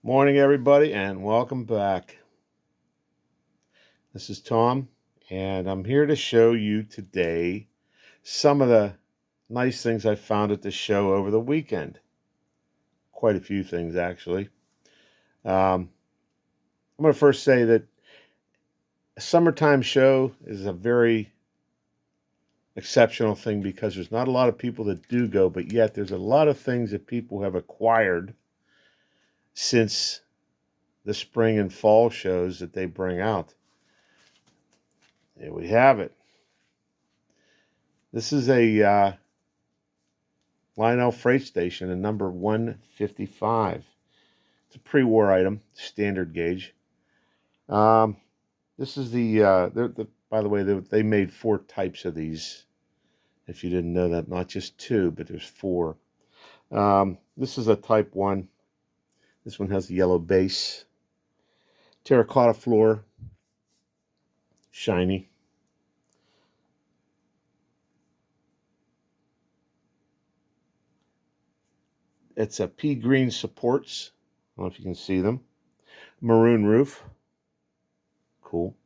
Morning, everybody, and welcome back. This is Tom, and I'm here to show you today some of the nice things I found at the show over the weekend. Quite a few things, actually. I'm going to first say that a summertime show is a very exceptional thing because there's not a lot of people that do go, but yet there's a lot of things that people have acquired since the spring and fall shows that they bring out. There we have it. This is a Lionel freight station, a number 155. It's a pre-war item, standard gauge. This is by the way, they made 4 types of these. If you didn't know that, not just 2, but there's 4. This is a type 1. This one has a yellow base, terracotta floor, shiny. It's a pea green supports. I don't know if you can see them. Maroon roof. Cool.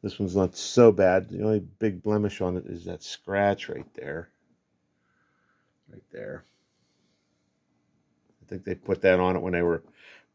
This one's not so bad. The only big blemish on it is that scratch right there. Right there. I think they put that on it when they were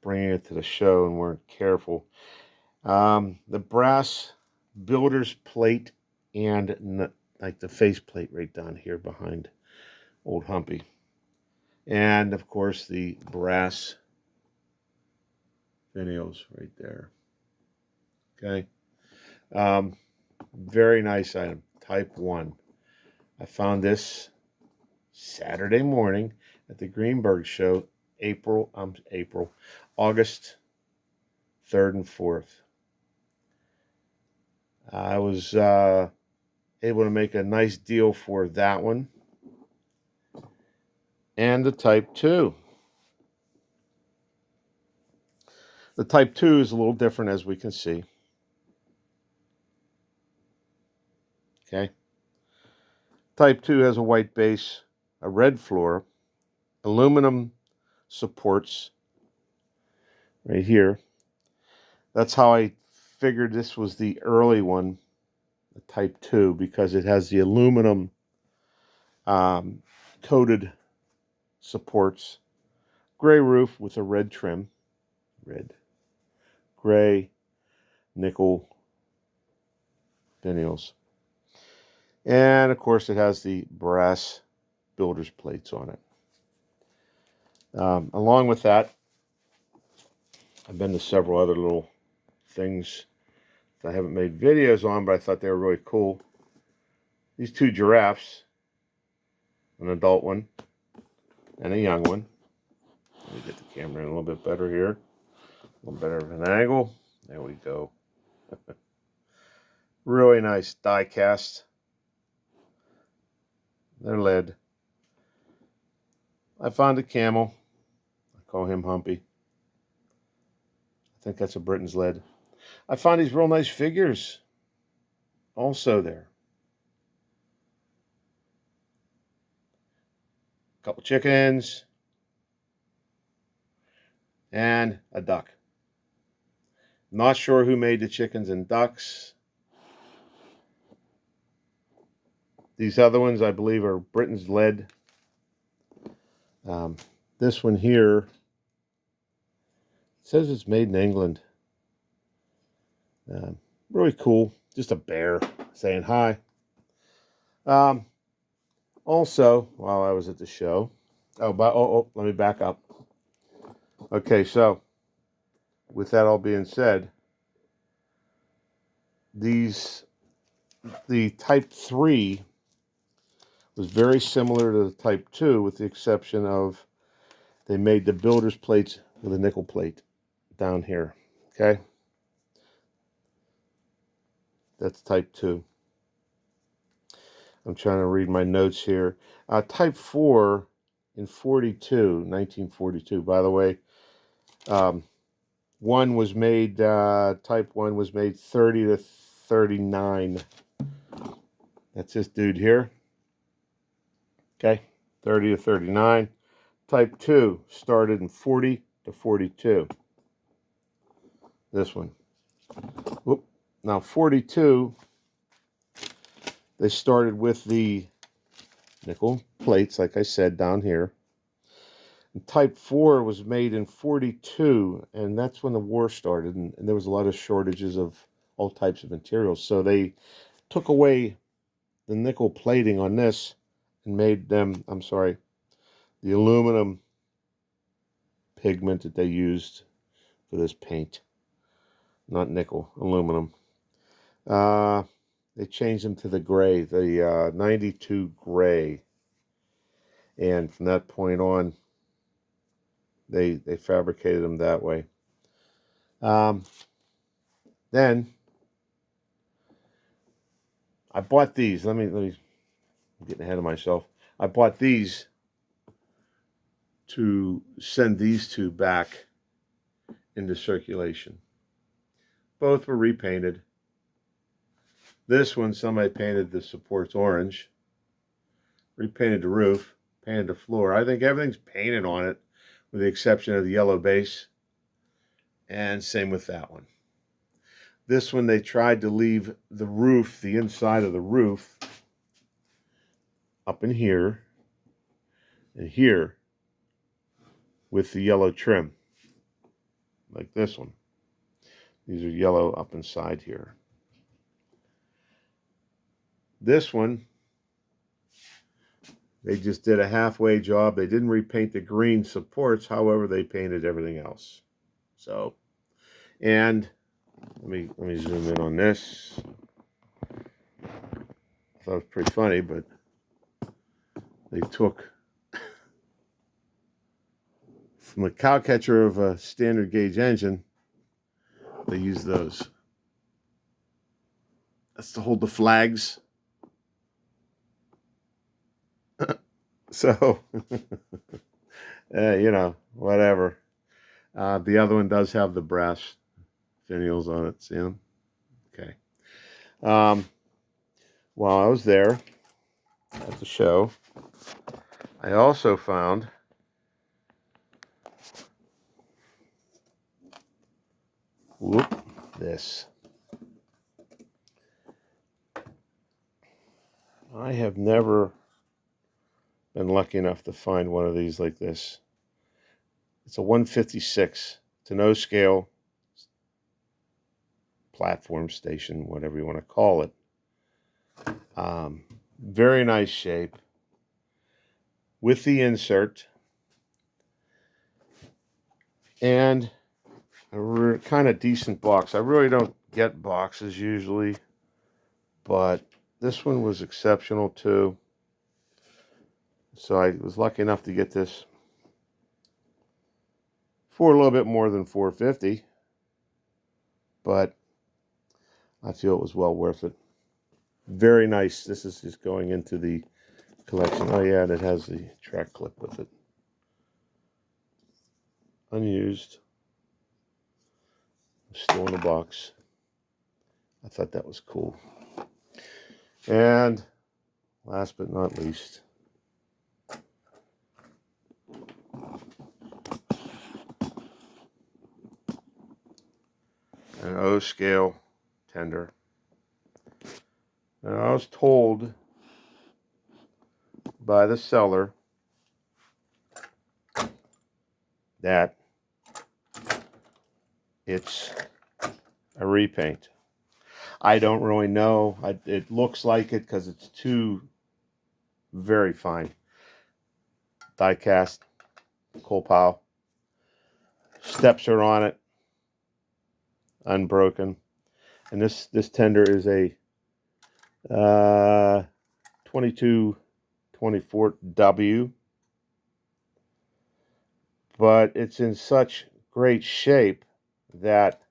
bringing it to the show and weren't careful. The brass builder's plate and like the face plate right down here behind Old Humpy. And, of course, the brass finials right there. Okay. Very nice item. Type 1. I found this Saturday morning at the Greenberg show, August 3rd and 4th. I was able to make a nice deal for that one. And the Type 2. The Type 2 is a little different, as we can see. Okay. Type 2 has a white base, a red floor, aluminum supports right here. That's how I figured this was the early one, the Type 2, because it has the aluminum coated supports, gray roof with a red trim, gray nickel finials. And, of course, it has the brass builder's plates on it. Along with that, I've been to several other little things that I haven't made videos on, but I thought they were really cool. These 2 giraffes, an adult one and a young one. Let me get the camera in a little bit better here. A little better of an angle. There we go. Really nice die cast. They're lead. I found a camel. I call him Humpy. I think that's a Britain's lead. I found these real nice figures also there. A couple chickens and a duck. Not sure who made the chickens and ducks. These other ones, I believe, are Britain's lead. This one here says it's made in England. Really cool. Just a bear saying hi. Also, while I was at the show, let me back up. Okay, so with that all being said, the Type 3 was very similar to the Type 2, with the exception of they made the builder's plates with a nickel plate down here. Okay? That's Type 2. I'm trying to read my notes here. Type 4 in 1942. By the way, one was made, Type 1 was made 30 to 39. That's this dude here. Okay, 30 to 39. Type 2 started in 40 to 42. This one. Whoop. Now 42, they started with the nickel plates, like I said, down here. And Type 4 was made in 42, and that's when the war started, and there was a lot of shortages of all types of materials. So they took away the nickel plating on this and made them, the aluminum pigment that they used for this paint. Not nickel, aluminum. They changed them to the gray, the 92 gray. And from that point on, they fabricated them that way. Then I bought these. Let me I'm getting ahead of myself. I bought these to send these two back into circulation. Both were repainted. This one, somebody painted the supports orange, repainted the roof, painted the floor. I think everything's painted on it with the exception of the yellow base. And same with that one. This one, they tried to leave the roof, the inside of the roof, up in here and here with the yellow trim, like this one. These are yellow up inside here. This one, they just did a halfway job. They didn't repaint the green supports, however, they painted everything else. So, and let me zoom in on this. I thought it was pretty funny, but they took from the cow catcher of a standard gauge engine, they used those. That's to hold the flags. So, you know, whatever. The other one does have the brass finials on it. See them? Okay. While I was there at the show, I also found this. I have never been lucky enough to find one of these like this. It's a 156 to no scale platform station, whatever you want to call it. Very nice shape with the insert and a kind of decent box. I really don't get boxes usually, but this one was exceptional too. So I was lucky enough to get this for a little bit more than $4.50, but I feel it was well worth it. Very nice. This is just going into the collection. Oh yeah, and it has the track clip with it. Unused. Still in the box. I thought that was cool. And last but not least, an O scale tender. Now I was told by the seller that it's a repaint. I don't really know. It looks like it because it's two very fine die cast coal pile. Steps are on it, unbroken. And this tender is a 2224W, but it's in such great shape that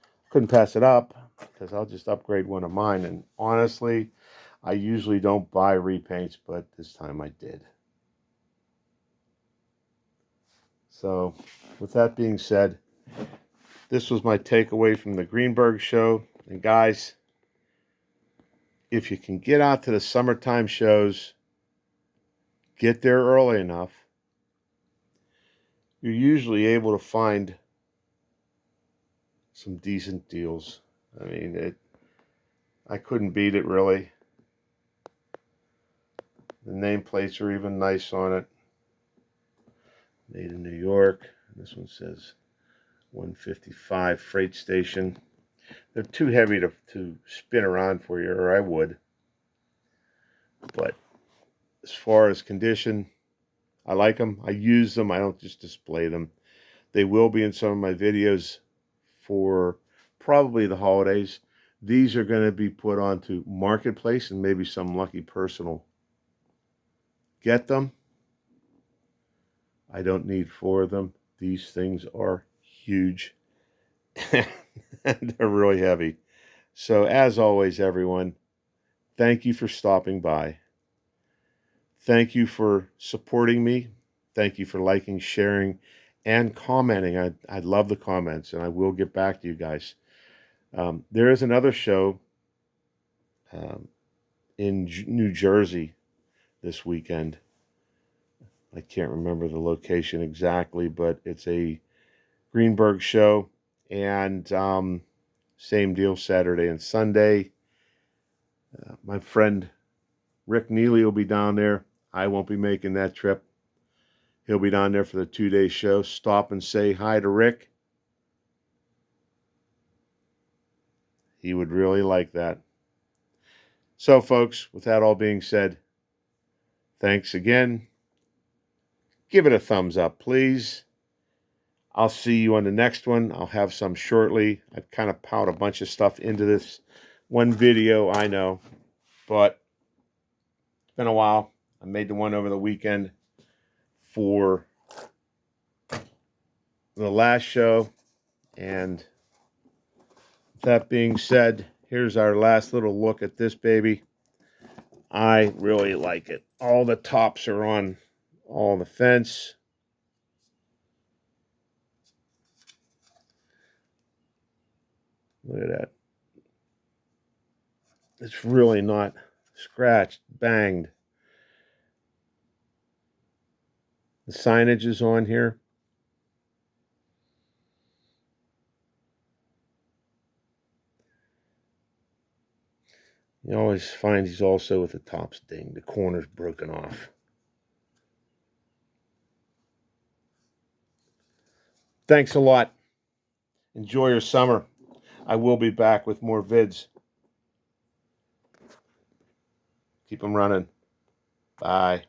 I couldn't pass it up because I'll just upgrade one of mine. And honestly, I usually don't buy repaints, but this time I did. So with that being said, this was my takeaway from the Greenberg show. And guys, if you can get out to the summertime shows, get there early enough, you're usually able to find some decent deals. I mean, I couldn't beat it, really. The nameplates are even nice on it. Made in New York. This one says 155 freight station. They're too heavy to spin around for you, or I would. But as far as condition, I like them. I use them. I don't just display them. They will be in some of my videos for probably the holidays. These are going to be put onto Marketplace, and maybe some lucky person will get them. I don't need 4 of them. These things are huge. And they're really heavy. So as always, everyone, thank you for stopping by. Thank you for supporting me. Thank you for liking, sharing, and commenting. I love the comments, and I will get back to you guys. There is another show in New Jersey this weekend. I can't remember the location exactly, but it's a Greenberg show, and same deal Saturday and Sunday. My friend Rick Neely will be down there. I won't be making that trip. He'll be down there for the 2-day show. Stop and say hi to Rick. He would really like that. So, folks, with that all being said, thanks again. Give it a thumbs up, please. I'll see you on the next one. I'll have some shortly. I've kind of piled a bunch of stuff into this one video, I know. But it's been a while. I made the one over the weekend for the last show. And that being said, here's our last little look at this baby. I really like it. All the tops are on all the fence. Look at that. It's really not scratched, banged. The signage is on here. You always find these also with the tops dinged, the corners broken off. Thanks a lot. Enjoy your summer. I will be back with more vids. Keep them running. Bye.